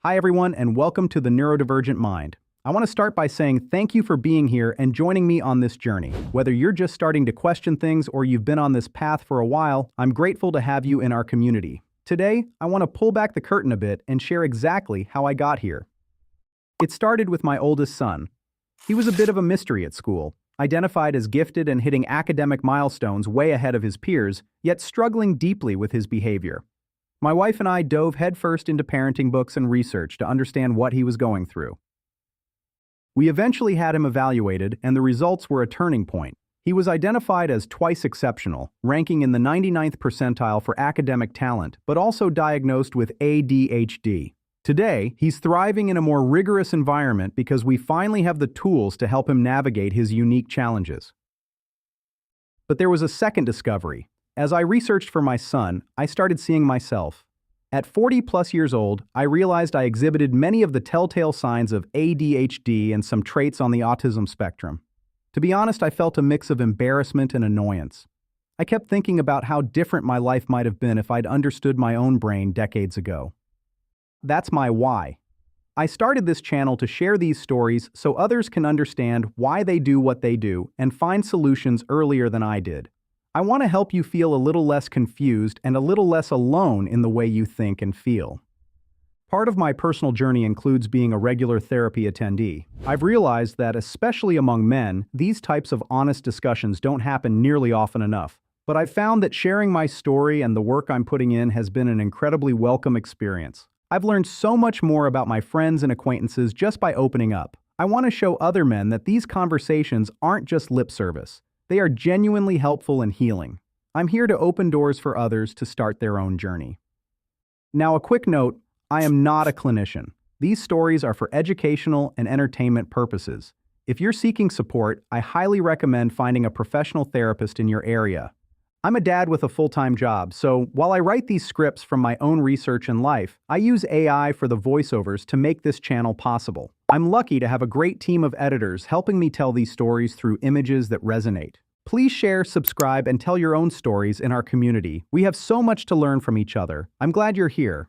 Hi everyone, and welcome to the Neurodivergent Mind. I want to start by saying thank you for being here and joining me on this journey. Whether you're just starting to question things or you've been on this path for a while, I'm grateful to have you in our community. Today, I want to pull back the curtain a bit and share exactly how I got here. It started with my oldest son. He was a bit of a mystery at school, identified as gifted and hitting academic milestones way ahead of his peers, yet struggling deeply with his behavior. My wife and I dove headfirst into parenting books and research to understand what he was going through. We eventually had him evaluated, and the results were a turning point. He was identified as twice exceptional, ranking in the 99th percentile for academic talent, but also diagnosed with ADHD. Today, he's thriving in a more rigorous environment because we finally have the tools to help him navigate his unique challenges. But there was a second discovery. As I researched for my son, I started seeing myself. At 40+ years old, I realized I exhibited many of the telltale signs of ADHD and some traits on the autism spectrum. To be honest, I felt a mix of embarrassment and annoyance. I kept thinking about how different my life might have been if I'd understood my own brain decades ago. That's my why. I started this channel to share these stories so others can understand why they do what they do and find solutions earlier than I did. I want to help you feel a little less confused and a little less alone in the way you think and feel. Part of my personal journey includes being a regular therapy attendee. I've realized that, especially among men, these types of honest discussions don't happen nearly often enough. But I've found that sharing my story and the work I'm putting in has been an incredibly welcome experience. I've learned so much more about my friends and acquaintances just by opening up. I want to show other men that these conversations aren't just lip service. They are genuinely helpful and healing. I'm here to open doors for others to start their own journey. Now, a quick note, I am not a clinician. These stories are for educational and entertainment purposes. If you're seeking support, I highly recommend finding a professional therapist in your area. I'm a dad with a full-time job, so while I write these scripts from my own research and life, I use AI for the voiceovers to make this channel possible. I'm lucky to have a great team of editors helping me tell these stories through images that resonate. Please share, subscribe, and tell your own stories in our community. We have so much to learn from each other. I'm glad you're here.